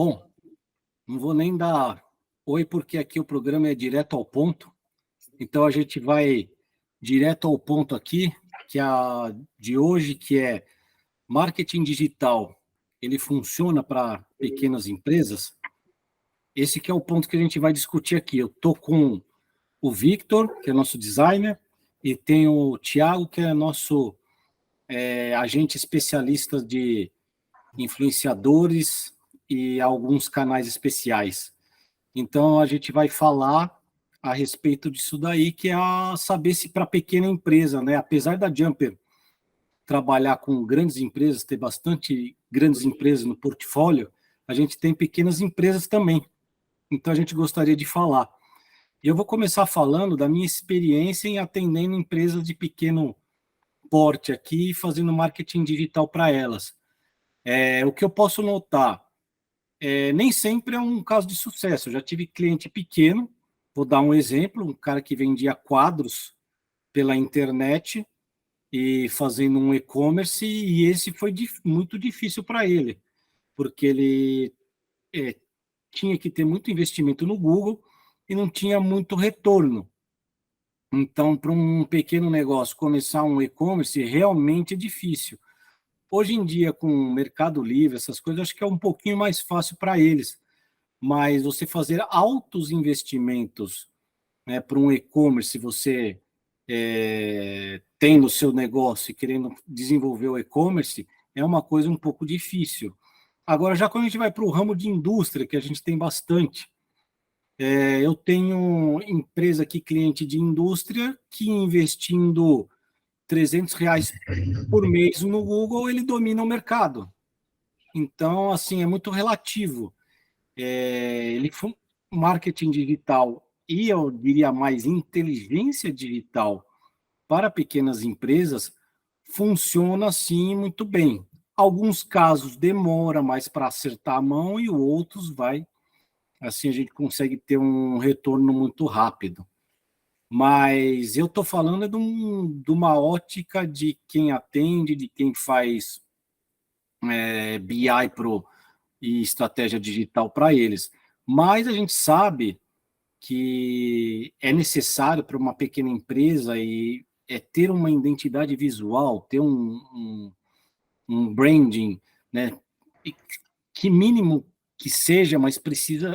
Bom, não vou nem dar oi, porque aqui o programa é direto ao ponto. Então a gente vai direto ao ponto aqui, que é a de hoje, que é marketing digital. Ele funciona para pequenas empresas? Esse que é o ponto que a gente vai discutir aqui. Eu estou com o Victor, que é nosso designer, e tem o Thiago, que é nosso agente especialista de influenciadores e alguns canais especiais. Então, a gente vai falar a respeito disso daí, que é saber se para pequena empresa, né? Apesar da Jumper trabalhar com grandes empresas, ter bastante grandes empresas no portfólio, a gente tem pequenas empresas também. Então, a gente gostaria de falar. E eu vou começar falando da minha experiência em atendendo empresas de pequeno porte aqui, fazendo marketing digital para elas. O que eu posso notar, nem sempre é um caso de sucesso. Eu já tive cliente pequeno, vou dar um exemplo, um cara que vendia quadros pela internet e fazendo um e-commerce, e esse foi muito difícil para ele, porque ele tinha que ter muito investimento no Google e não tinha muito retorno. Então, para um pequeno negócio começar um e-commerce realmente é difícil. Hoje em dia, com o Mercado Livre, essas coisas, acho que é um pouquinho mais fácil para eles. Mas você fazer altos investimentos, né, para um e-commerce, você tem no seu negócio e querendo desenvolver o e-commerce, é uma coisa um pouco difícil. Agora, já quando a gente vai para o ramo de indústria, que a gente tem bastante, eu tenho empresa aqui, cliente de indústria, que investindo R$ 300 por mês no Google, ele domina o mercado. Então, assim, é muito relativo. Ele foi marketing digital e eu diria mais inteligência digital para pequenas empresas funciona assim muito bem. Alguns casos demora mais para acertar a mão e outros vai, assim a gente consegue ter um retorno muito rápido. Mas eu estou falando de uma ótica de quem atende, de quem faz BI e estratégia digital para eles. Mas a gente sabe que é necessário para uma pequena empresa ter uma identidade visual, ter um branding, né? Que mínimo que seja, mas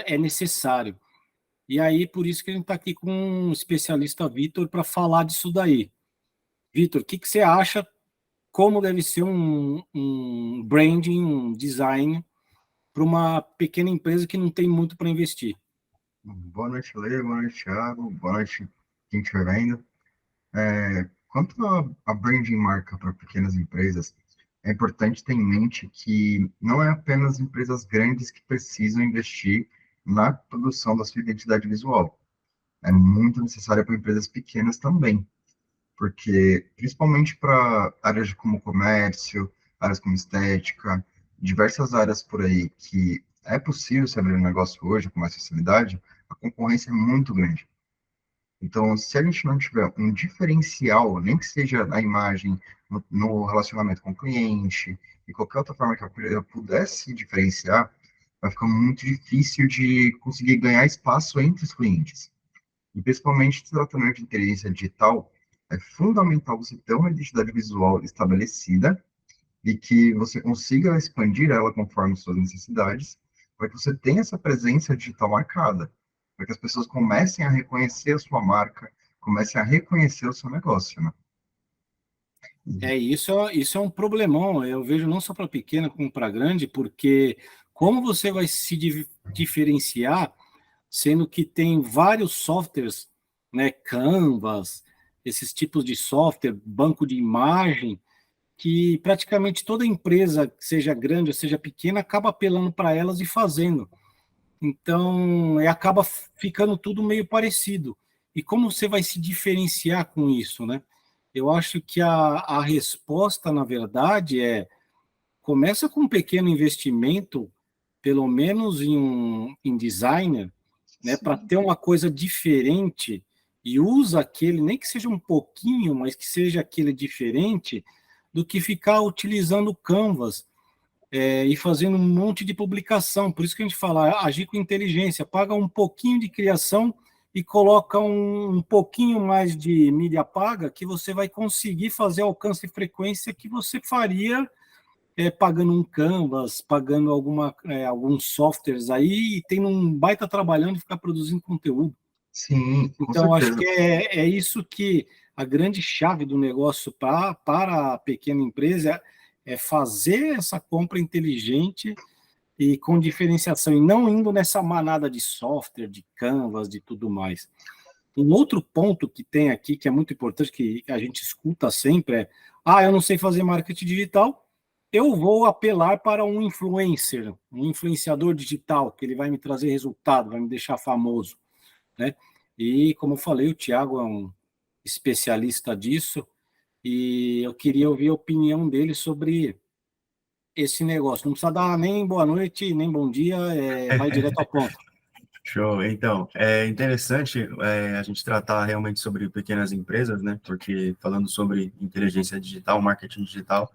é necessário. E aí, por isso que a gente está aqui com um especialista, Vitor, para falar disso daí. Vitor, o que você acha? Como deve ser um branding, um design para uma pequena empresa que não tem muito para investir? Boa noite, Lê, boa noite, Thiago, boa noite, quem estiver vendo. Quanto a branding marca para pequenas empresas, é importante ter em mente que não é apenas empresas grandes que precisam investir na produção da sua identidade visual. É muito necessário para empresas pequenas também, porque principalmente para áreas como comércio, áreas como estética, diversas áreas por aí que é possível se abrir um negócio hoje com mais facilidade, a concorrência é muito grande. Então, se a gente não tiver um diferencial, nem que seja na imagem, no relacionamento com o cliente, e qualquer outra forma que a empresa pudesse se diferenciar, vai ficar muito difícil de conseguir ganhar espaço entre os clientes. E principalmente se tratando de inteligência digital, é fundamental você ter uma identidade visual estabelecida e que você consiga expandir ela conforme suas necessidades, para que você tenha essa presença digital marcada, para que as pessoas comecem a reconhecer a sua marca, comecem a reconhecer o seu negócio, né? Isso é um problemão. Eu vejo não só para pequena como para grande, porque como você vai se diferenciar, sendo que tem vários softwares, né, Canvas, esses tipos de software, banco de imagem, que praticamente toda empresa, seja grande ou seja pequena, acaba apelando para elas e fazendo. Então, acaba ficando tudo meio parecido. E como você vai se diferenciar com isso, né? Eu acho que a resposta, na verdade, começa com um pequeno investimento, pelo menos em designer, né, para ter uma coisa diferente e usa aquele, nem que seja um pouquinho, mas que seja aquele diferente, do que ficar utilizando o Canvas. e fazendo um monte de publicação. Por isso que a gente fala, agir com inteligência, paga um pouquinho de criação e coloca um pouquinho mais de mídia paga, que você vai conseguir fazer alcance e frequência que você faria pagando um Canvas, pagando alguns softwares aí, e tendo um baita trabalhando e ficar produzindo conteúdo. Sim, com Então, acho certeza. que é isso que a grande chave do negócio para a pequena empresa é fazer essa compra inteligente e com diferenciação, e não indo nessa manada de software, de Canvas, de tudo mais. Um outro ponto que tem aqui, que é muito importante, que a gente escuta sempre, eu não sei fazer marketing digital, eu vou apelar para um influencer, um influenciador digital, que ele vai me trazer resultado, vai me deixar famoso, né? E, como eu falei, o Thiago é um especialista disso, e eu queria ouvir a opinião dele sobre esse negócio. Não precisa dar nem boa noite, nem bom dia, vai direto ao ponto. Show. Então, é interessante a gente tratar realmente sobre pequenas empresas, né? Porque falando sobre inteligência digital, marketing digital,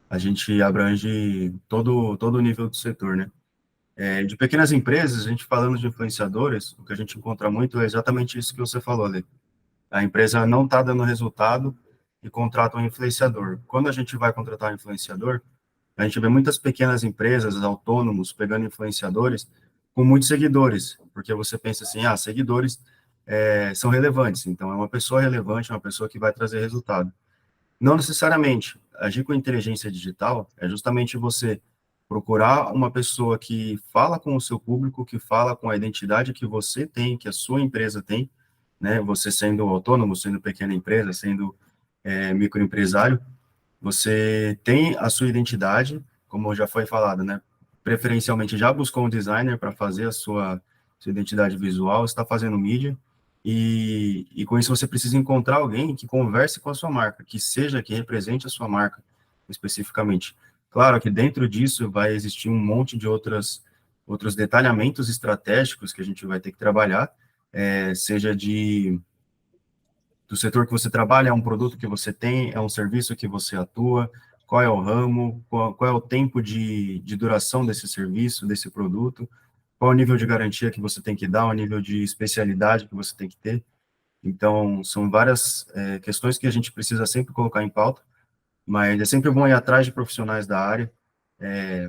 a gente abrange todo o nível do setor, né? De pequenas empresas, a gente falando de influenciadores, o que a gente encontra muito é exatamente isso que você falou, Ale. A empresa não está dando resultado e contrata um influenciador. Quando a gente vai contratar um influenciador, a gente vê muitas pequenas empresas, autônomos, pegando influenciadores com muitos seguidores, porque você pensa assim, seguidores são relevantes, então é uma pessoa relevante, é uma pessoa que vai trazer resultado. Não necessariamente. Agir com inteligência digital é justamente você procurar uma pessoa que fala com o seu público, que fala com a identidade que você tem, que a sua empresa tem, né? Você sendo autônomo, sendo pequena empresa, sendo microempresário, você tem a sua identidade, como já foi falado, né? Preferencialmente já buscou um designer para fazer a sua identidade visual, está fazendo mídia, e com isso você precisa encontrar alguém que converse com a sua marca, que represente a sua marca especificamente. Claro que dentro disso vai existir um monte de outros detalhamentos estratégicos que a gente vai ter que trabalhar, seja do setor que você trabalha, é um produto que você tem, é um serviço que você atua, qual é o ramo, qual é o tempo de duração desse serviço, desse produto, qual é o nível de garantia que você tem que dar, o nível de especialidade que você tem que ter. Então, são várias questões que a gente precisa sempre colocar em pauta, mas é sempre bom ir atrás de profissionais da área,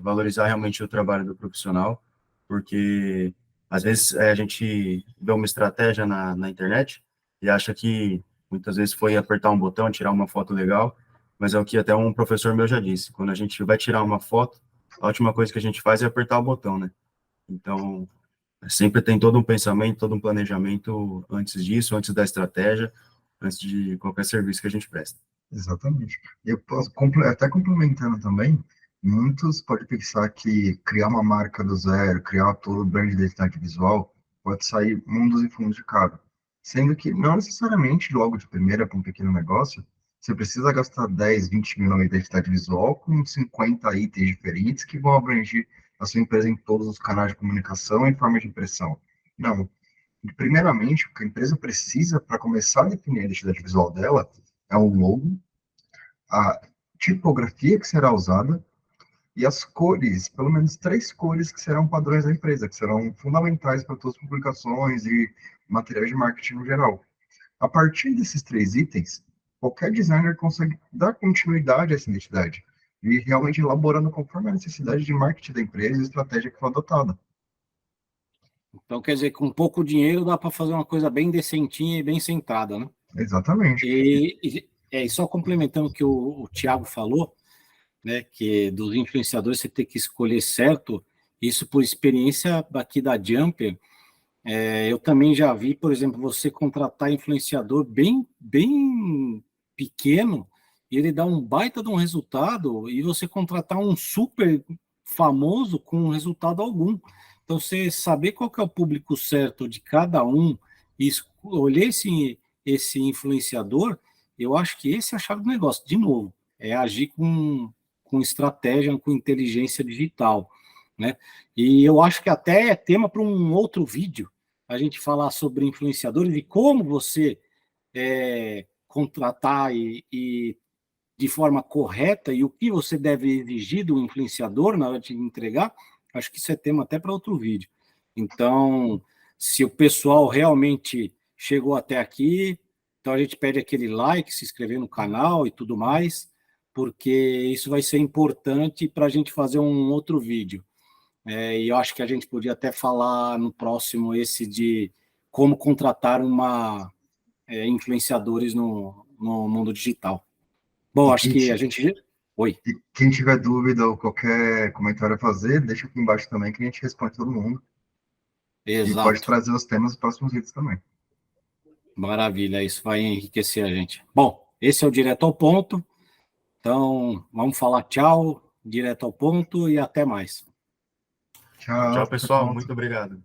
valorizar realmente o trabalho do profissional, porque às vezes a gente vê uma estratégia na internet e acha que muitas vezes foi apertar um botão, tirar uma foto legal, mas é o que até um professor meu já disse, quando a gente vai tirar uma foto, a última coisa que a gente faz é apertar o botão, né? Então, sempre tem todo um pensamento, todo um planejamento antes disso, antes da estratégia, antes de qualquer serviço que a gente presta. Exatamente. Eu posso, até complementando também, muitos podem pensar que criar uma marca do zero, criar todo o brand de identidade visual, pode sair mundos e fundos de caro. Sendo que não necessariamente logo de primeira para um pequeno negócio, você precisa gastar 10, 20 mil na identidade visual com 50 itens diferentes que vão abranger a sua empresa em todos os canais de comunicação e forma de impressão. Não. Primeiramente, o que a empresa precisa para começar a definir a identidade visual dela é um logo, a tipografia que será usada e as cores, pelo menos 3 cores que serão padrões da empresa, que serão fundamentais para todas as publicações e materiais de marketing no geral. A partir desses 3 itens, qualquer designer consegue dar continuidade a essa identidade e realmente elaborando conforme a necessidade de marketing da empresa e estratégia que foi adotada. Então, quer dizer, com pouco dinheiro dá para fazer uma coisa bem decentinha e bem sentada, né? Exatamente. E só complementando o que o Thiago falou, né, que dos influenciadores você tem que escolher certo, isso por experiência aqui da Jumper, eu também já vi, por exemplo, você contratar influenciador bem pequeno, e ele dá um baita de um resultado, e você contratar um super famoso com resultado algum. Então, você saber qual que é o público certo de cada um, e escolher esse influenciador, eu acho que esse é a chave do negócio. De novo, é agir com estratégia, com inteligência digital, né? E eu acho que até é tema para um outro vídeo, a gente falar sobre influenciadores e como você contratar e de forma correta e o que você deve exigir do influenciador na hora de entregar, acho que isso é tema até para outro vídeo. Então, se o pessoal realmente chegou até aqui, então a gente pede aquele like, se inscrever no canal e tudo mais, porque isso vai ser importante para a gente fazer um outro vídeo. E eu acho que a gente podia até falar no próximo esse de como contratar influenciadores no mundo digital. Bom, E acho que a gente... Oi. e quem tiver dúvida ou qualquer comentário a fazer, deixa aqui embaixo também que a gente responde todo mundo. E pode Exato. trazer os temas dos próximos vídeos também. Maravilha, isso vai enriquecer a gente. Bom, esse é o Direto ao Ponto. Então, vamos falar tchau, direto ao ponto e até mais. Tchau, Tchau, até pessoal. pronto. Muito obrigado.